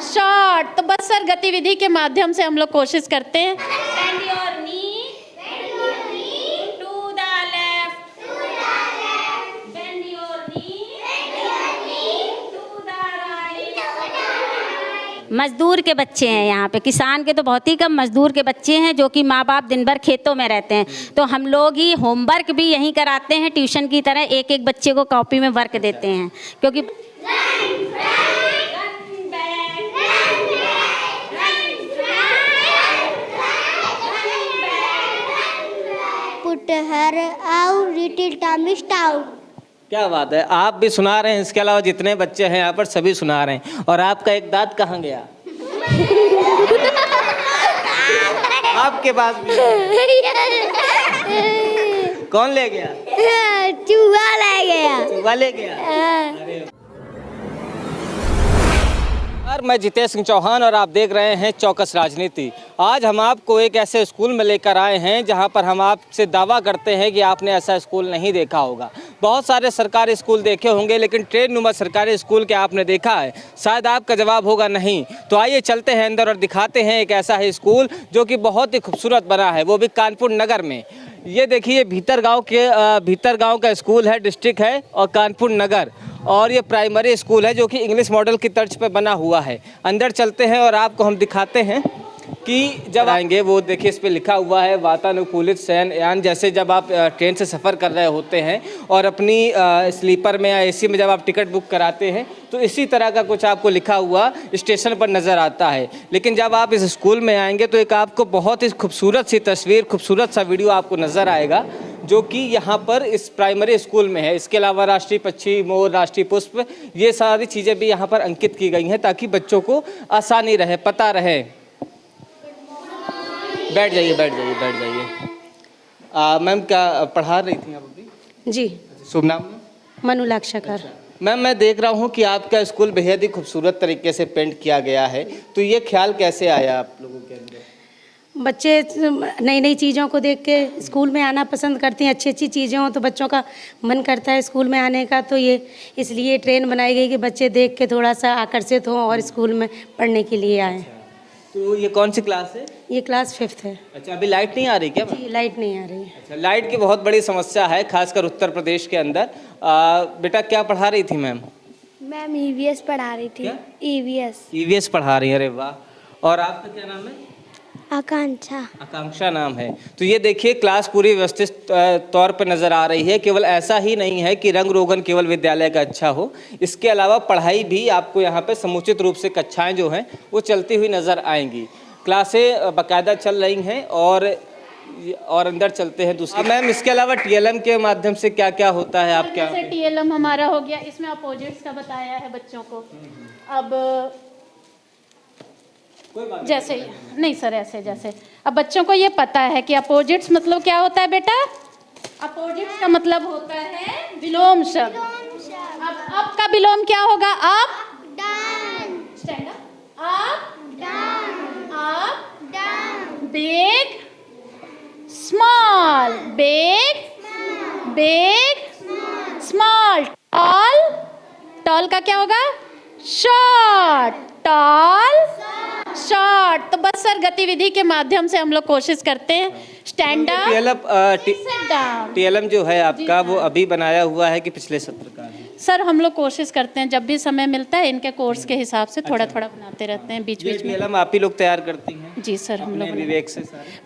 Short. तो बस sir गतिविधि के माध्यम से हम लोग कोशिश करते हैं। Bend your knee to the left. Bend your knee to the right. मजदूर के बच्चे हैं यहाँ पे, किसान के तो बहुत ही कम, मजदूर के बच्चे हैं जो कि माँ बाप दिन भर खेतों में रहते हैं। तो हम लोग ही होमवर्क भी यहीं कराते हैं, ट्यूशन की तरह एक एक बच्चे को कॉपी में वर्क देते हैं, क्योंकि Put her out, little tummy stout. क्या बात है, आप भी सुना रहे हैं, इसके अलावा जितने बच्चे हैं यहाँ पर सभी सुना रहे हैं। और आपका एक दांत कहाँ गया? आपके पास भी कौन ले गया? चूहा ले गया। चूहा ले गया। अरे मैं जितेश सिंह चौहान और आप देख रहे हैं चौकस राजनीति। आज हम आपको एक ऐसे स्कूल में लेकर आए हैं जहां पर हम आपसे दावा करते हैं कि आपने ऐसा स्कूल नहीं देखा होगा। बहुत सारे सरकारी स्कूल देखे होंगे, लेकिन ट्रेन नुमा सरकारी स्कूल क्या आपने देखा है? शायद आपका जवाब होगा नहीं। तो आइए चलते हैं अंदर और दिखाते हैं एक ऐसा ही स्कूल जो कि बहुत ही खूबसूरत बना है, वो भी कानपुर नगर में। ये देखिए भीतर गाँव का स्कूल है, डिस्ट्रिक्ट है और कानपुर नगर, और ये प्राइमरी स्कूल है जो कि इंग्लिश मॉडल की तर्ज पर बना हुआ है। अंदर चलते हैं और आपको हम दिखाते हैं कि जब आएंगे, वो देखिए इस पे लिखा हुआ है वातानुकूलित शयनयान। जैसे जब आप ट्रेन से सफ़र कर रहे होते हैं और अपनी स्लीपर में या एसी में जब आप टिकट बुक कराते हैं तो इसी तरह का कुछ आपको लिखा हुआ स्टेशन पर नज़र आता है। लेकिन जब आप इस स्कूल में आएंगे तो एक आपको बहुत ही खूबसूरत सी तस्वीर, खूबसूरत सा वीडियो आपको नज़र आएगा जो कि यहाँ पर इस प्राइमरी स्कूल में है। इसके अलावा राष्ट्रीय पक्षी, मोर, राष्ट्रीय पुष्प, ये सारी चीज़ें भी यहाँ पर अंकित की गई हैं ताकि बच्चों को आसानी रहे, पता रहे। बैठ जाइए। मैम क्या पढ़ा रही थी आप अभी? जी, शुभ नाम? मनु लाक्षाकार। मैम मैं देख रहा हूँ कि आपका स्कूल बेहद ही खूबसूरत तरीके से पेंट किया गया है, तो ये ख्याल कैसे आया आप लोगों के अंदर? बच्चे नई नई चीज़ों को देख के स्कूल में आना पसंद करते हैं। अच्छी अच्छी चीज़ें हों तो बच्चों का मन करता है स्कूल में आने का। तो ये इसलिए ट्रेन बनाई गई कि बच्चे देख के थोड़ा सा आकर्षित हों और स्कूल में पढ़ने के लिए आएँ। तो ये कौन सी क्लास है? ये क्लास 5th है। अच्छा, अभी लाइट नहीं आ रही क्या? जी, लाइट नहीं आ रही है। अच्छा, लाइट की बहुत बड़ी समस्या है, खासकर उत्तर प्रदेश के अंदर। बेटा क्या पढ़ा रही थी मैम? मैम ईवीएस पढ़ा रही थी। क्या? ईवीएस पढ़ा रही है। अरे वाह। और आपका क्या नाम है? आकांक्षा नाम है। तो ये देखिए क्लास पूरी व्यवस्थित तौर पर नज़र आ रही है। केवल ऐसा ही नहीं है कि रंग रोगन केवल विद्यालय का अच्छा हो, इसके अलावा पढ़ाई भी आपको यहाँ पे समुचित रूप से कक्षाएं जो हैं वो चलती हुई नज़र आएंगी। क्लासें बाकायदा चल रही हैं और अंदर चलते हैं दूसरी। मैम इसके अलावा टीएलएम के माध्यम से क्या क्या होता है आप क्या? जैसे टीएलएम हमारा हो गया, इसमें अपोजिट्स का बताया है बच्चों को। अब जैसे नहीं सर, ऐसे जैसे अब बच्चों को ये पता है कि अपोजिट्स मतलब क्या होता है बेटा? अपोजिट्स का मतलब होता है विलोम शब्द। अब का विलोम क्या होगा? Up down. Stand up down, up down. Big small, big small. Tall का क्या होगा? Short, tall short. तो बस सर गतिविधि के माध्यम से हम लोग कोशिश करते हैं। स्टैंड अप, टीएलएम जो है आपका वो अभी बनाया हुआ है कि पिछले सत्र का है? सर हम लोग कोशिश करते हैं, जब भी समय मिलता है इनके कोर्स के हिसाब से थोड़ा थोड़ा बनाते रहते हैं बीच बीच में। टीएलएम आप ही लोग तैयार करती हैं? जी सर, हम लोग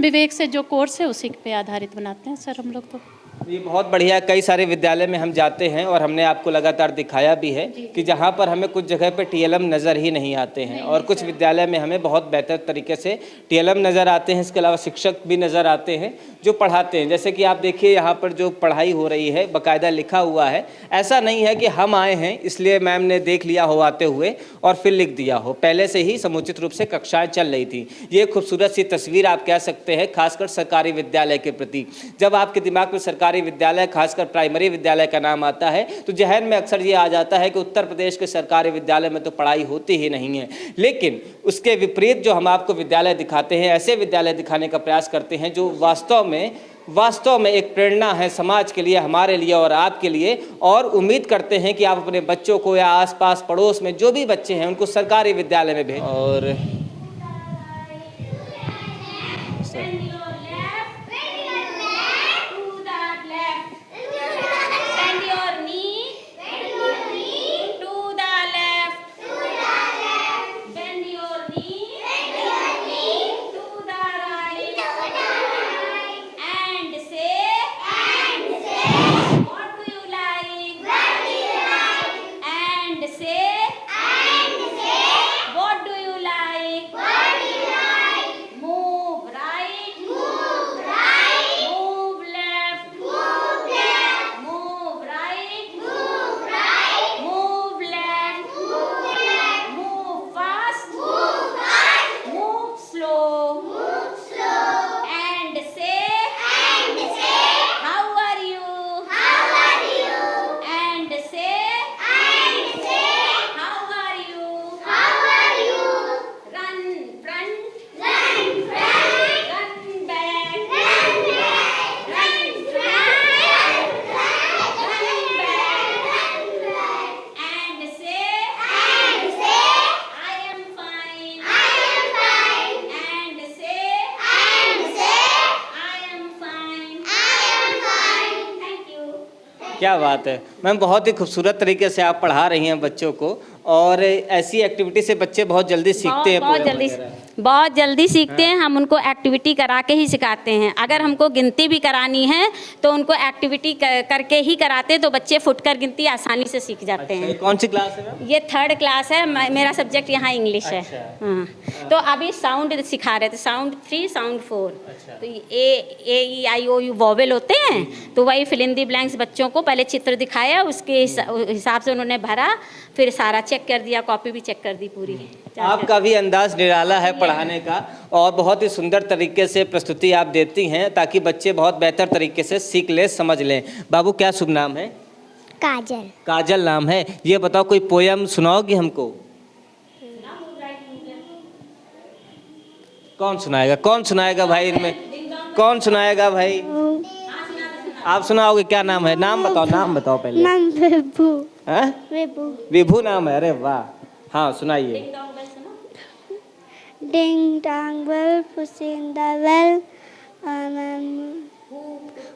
विवेक से जो कोर्स है उसी पे आधारित बनाते हैं सर हम लोग। तो ये बहुत बढ़िया। कई सारे विद्यालय में हम जाते हैं और हमने आपको लगातार दिखाया भी है कि जहाँ पर हमें कुछ जगह पे टीएलएम नज़र ही नहीं आते हैं और कुछ विद्यालय में हमें बहुत बेहतर तरीके से टीएलएम नज़र आते हैं। इसके अलावा शिक्षक भी नज़र आते हैं जो पढ़ाते हैं। जैसे कि आप देखिए यहाँ पर जो पढ़ाई हो रही है बाकायदा लिखा हुआ है। ऐसा नहीं है कि हम आए हैं इसलिए मैम ने देख लिया हो आते हुए और फिर लिख दिया हो, पहले से ही समुचित रूप से कक्षाएँ चल रही थी। ये खूबसूरत सी तस्वीर आप कह सकते हैं खासकर सरकारी विद्यालय के प्रति। जब आपके दिमाग में सरकारी विद्यालय खासकर प्राइमरी विद्यालय का नाम आता है तो जहन में अक्सर ये आ जाता है कि उत्तर प्रदेश के सरकारी विद्यालय में तो पढ़ाई होती ही नहीं है। लेकिन उसके विपरीत जो हम आपको विद्यालय दिखाते हैं, ऐसे विद्यालय दिखाने का प्रयास करते हैं जो वास्तव में वास्तव में एक प्रेरणा है समाज के लिए, हमारे लिए और आपके लिए। और उम्मीद करते हैं कि आप अपने बच्चों को या आसपास पड़ोस में जो भी बच्चे हैं उनको सरकारी विद्यालय में भेजें। और क्या बात है मैम, बहुत ही खूबसूरत तरीके से आप पढ़ा रही हैं बच्चों को। और ऐसी एक्टिविटी से बच्चे बहुत जल्दी सीखते हैं। बहुत जल्दी सीखते हैं। हम उनको एक्टिविटी करा के ही सिखाते हैं। अगर हमको गिनती भी करानी है तो उनको एक्टिविटी करके ही कराते हैं, तो बच्चे फुटकर गिनती आसानी से सीख जाते हैं। कौन सी क्लास है मैम? ये 3rd क्लास है। मेरा सब्जेक्ट यहाँ इंग्लिश है। हाँ, तो अभी साउंड सिखा रहे थे, साउंड 3 साउंड 4। तो A-E-I-O-U वॉवेल होते हैं, तो वही फिल इन दी ब्लैंक्स बच्चों को पहले चित्र दिखाया, उसके हिसाब से उन्होंने भरा, फिर सारा चेक कर दिया, कॉपी भी चेक कर दी पूरी। आपका भी अंदाज निराला है पढ़ाने का और बहुत ही सुंदर तरीके से प्रस्तुति आप देती हैं ताकि बच्चे बहुत बेहतर तरीके से सीख लें, समझ लें। बाबू क्या शुभ नाम है? काजल। काजल नाम है। ये बताओ कोई पोयम सुनाओगी हमको? कौन सुनाएगा? कौन सुनाएगा भाई इनमें? कौन सुनाएगा भाई? आप सुनाओगे? क्या नाम है? नाम बताओ, नाम बताओ पहले। नाम विभू। हैं? विभू। विभू नाम है? अरे वाह, हाँ सुनाइए। Ding dong bell, puss in the well.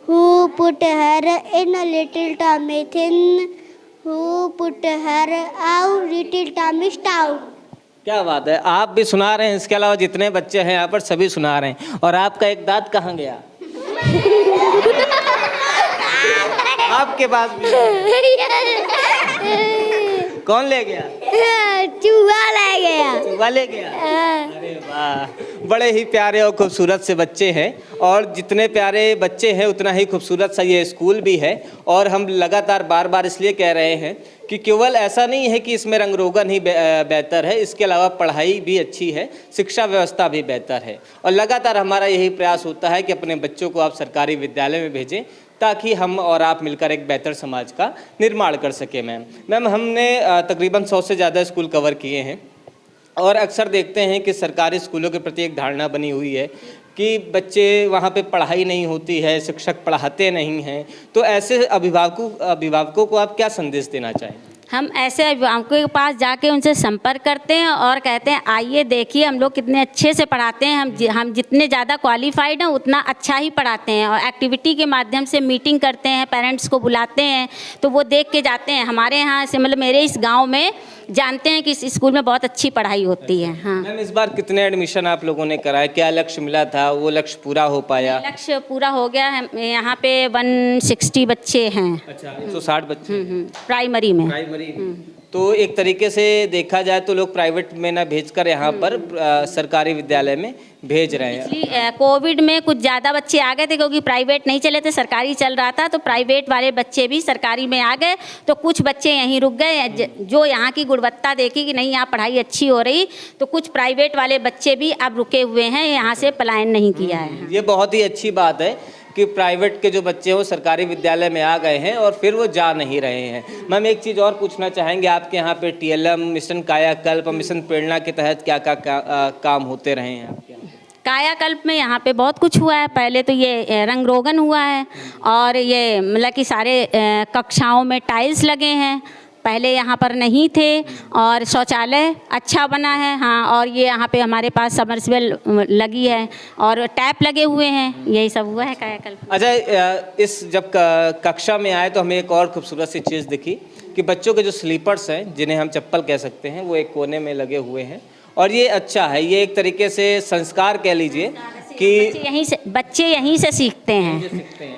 Who put her in a little tummy thin? Who put her out little tummy stout? क्या बात है, आप भी सुना रहे हैं, इसके अलावा जितने बच्चे हैं यहाँ पर सभी सुना रहे हैं। और आपका एक दांत कहाँ गया? आपके पास भी कौन ले गया? चूहा ले गया। चूहा ले गया? अरे वाह, बड़े ही प्यारे और खूबसूरत से बच्चे हैं। और जितने प्यारे बच्चे हैं उतना ही खूबसूरत सा ये स्कूल भी है। और हम लगातार बार बार इसलिए कह रहे हैं कि केवल ऐसा नहीं है कि इसमें रंग रोगन ही बेहतर है, इसके अलावा पढ़ाई भी अच्छी है, शिक्षा व्यवस्था भी बेहतर है। और लगातार हमारा यही प्रयास होता है कि अपने बच्चों को आप सरकारी विद्यालय में भेजें ताकि हम और आप मिलकर एक बेहतर समाज का निर्माण कर सकें। मैम हमने तकरीबन 100 से ज़्यादा स्कूल कवर किए हैं और अक्सर देखते हैं कि सरकारी स्कूलों के प्रति एक धारणा बनी हुई है कि बच्चे वहाँ पे पढ़ाई नहीं होती है, शिक्षक पढ़ाते नहीं हैं। तो ऐसे अभिभावकों को आप क्या संदेश देना चाहें? हम ऐसे अभिभावकों के पास जाके उनसे संपर्क करते हैं और कहते हैं आइए देखिए हम लोग कितने अच्छे से पढ़ाते हैं, हम जितने ज़्यादा क्वालिफाइड हैं उतना अच्छा ही पढ़ाते हैं। और एक्टिविटी के माध्यम से मीटिंग करते हैं, पेरेंट्स को बुलाते हैं तो वो देख के जाते हैं। हमारे यहाँ से मतलब मेरे इस गांव में जानते हैं कि इस स्कूल में बहुत अच्छी पढ़ाई होती है। हाँ मैम, इस बार कितने एडमिशन आप लोगों ने कराए? क्या लक्ष्य मिला था, वो लक्ष्य पूरा हो पाया? लक्ष्य पूरा हो गया है। यहाँ पे 160 बच्चे हैं। अच्छा, 160 बच्चे प्राइमरी में। तो एक तरीके से देखा जाए तो लोग प्राइवेट में ना भेजकर यहाँ पर सरकारी विद्यालय में भेज रहे हैं। कोविड में कुछ ज़्यादा बच्चे आ गए थे क्योंकि प्राइवेट नहीं चले थे, सरकारी चल रहा था, तो प्राइवेट वाले बच्चे भी सरकारी में आ गए। तो कुछ बच्चे यहीं रुक गए, जो यहाँ की गुणवत्ता देखी कि नहीं यहाँ पढ़ाई अच्छी हो रही, तो कुछ प्राइवेट वाले बच्चे भी अब रुके हुए हैं, यहाँ से पलायन नहीं किया है। ये बहुत ही अच्छी बात है कि प्राइवेट के जो बच्चे हैं वो सरकारी विद्यालय में आ गए हैं और फिर वो जा नहीं रहे हैं। मैम एक चीज़ और पूछना चाहेंगे, आपके यहाँ पे TLM, मिशन कायाकल्प, मिशन प्रेरणा के तहत क्या क्या काम होते रहे हैं आपके यहाँ? कायाकल्प में यहाँ पे बहुत कुछ हुआ है। पहले तो ये रंग रोगन हुआ है और ये मतलब कि सारे कक्षाओं में टाइल्स लगे हैं, पहले यहाँ पर नहीं थे, और शौचालय अच्छा बना है। हाँ, और ये यहाँ पे हमारे पास सबमर्सिबल लगी है और टैप लगे हुए हैं, यही सब हुआ है कायाकल्प। अच्छा, इस जब कक्षा में आए तो हमें एक और खूबसूरत सी चीज़ दिखी कि बच्चों के जो स्लीपर्स हैं, जिन्हें हम चप्पल कह सकते हैं, वो एक कोने में लगे हुए हैं। और ये अच्छा है, ये एक तरीके से संस्कार कह लीजिए कि बच्चे यहीं से सीखते हैं,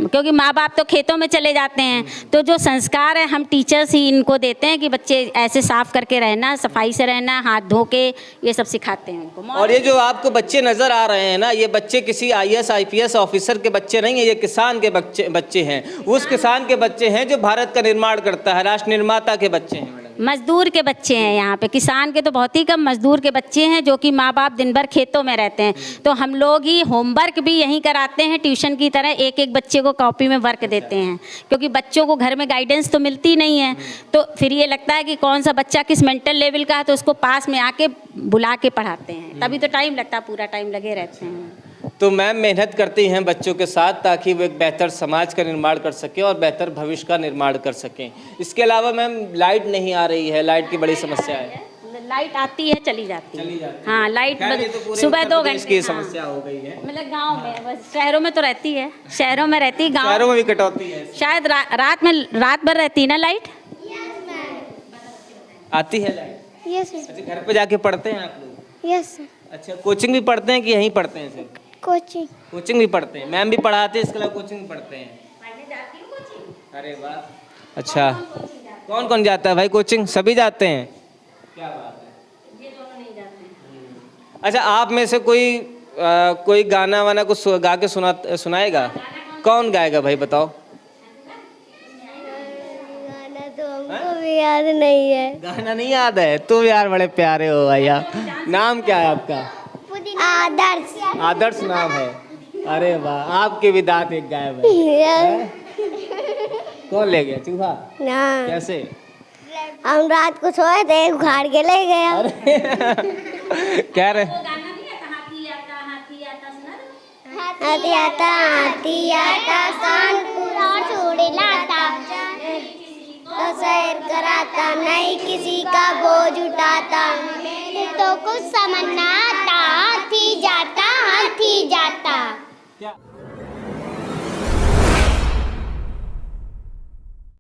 क्योंकि माँ बाप तो खेतों में चले जाते हैं, तो जो संस्कार है हम टीचर्स ही इनको देते हैं कि बच्चे ऐसे साफ करके रहना, सफाई से रहना, हाथ धो के, ये सब सिखाते हैं उनको। और ये जो आपको बच्चे नज़र आ रहे हैं ना, ये बच्चे किसी IAS IPS ऑफिसर के बच्चे नहीं हैं, ये किसान के बच्चे हैं। उस किसान के बच्चे हैं जो भारत का निर्माण करता है, राष्ट्र निर्माता के बच्चे हैं। मजदूर के बच्चे हैं यहाँ पे, किसान के तो बहुत ही कम, मजदूर के बच्चे हैं जो कि माँ बाप दिन भर खेतों में रहते हैं, तो हम लोग ही होमवर्क भी यहीं कराते हैं, ट्यूशन की तरह एक एक बच्चे को कॉपी में वर्क देते हैं, क्योंकि बच्चों को घर में गाइडेंस तो मिलती नहीं है, तो फिर ये लगता है कि कौन सा बच्चा किस मेंटल लेवल का है, तो उसको पास में आके बुला के पढ़ाते हैं, तभी तो टाइम लगता है, पूरा टाइम लगे रहते हैं। तो मैम मेहनत करती हैं बच्चों के साथ ताकि वो एक बेहतर समाज का निर्माण कर सकें और बेहतर भविष्य का निर्माण कर सकें। इसके अलावा मैम लाइट नहीं आ रही है, लाइट की बड़ी समस्या है। लाइट आती है, चली जाती है। हाँ, लाइट सुबह 2 घंटे की समस्या हो गई है। मतलब गांव में, बस शहरों में तो रहती है, शहरों में रहती, गांव शहरों में भी कटौती है। शायद रात भर रहती है ना लाइट। आती है लाइट? यस अच्छा, घर पे जाके पढ़ते हैं आप लोग? यस अच्छा, कोचिंग भी पढ़ते हैं कि यहीं पढ़ते हैं सिर्फ? कोचिंग भी पढ़ते हैं, मैम भी पढ़ाते हैं, इसके अलावा कोचिंग भी पढ़ते हैं। अरे वाह, अच्छा। कौन कौन जाता है भाई कोचिंग? सभी जाते हैं, क्या बात है। ये दोनों नहीं जाते हैं। अच्छा, आप में से कोई गाना वाना कुछ गा के सुनाएगा? कौन गाएगा भाई, बताओ। गाना तो हमको भी याद नहीं है। गाना नहीं याद है? तुम यार बड़े प्यारे हो भैया। नाम क्या है आपका? आदर्श। आदर्श नाम है। अरे वाह, आपके भी दांत एक गायब है। कौन ले गया? चूहा? ना, कैसे? हम रात को सोए थे, उखाड़ के ले गया। क्या रहे? हाथी आता शान पूरा छोड़े लाता, तो सैर कराता, नहीं किसी का बोझ उठाता, तो कुछ समझना आता, हाथी जाता। क्या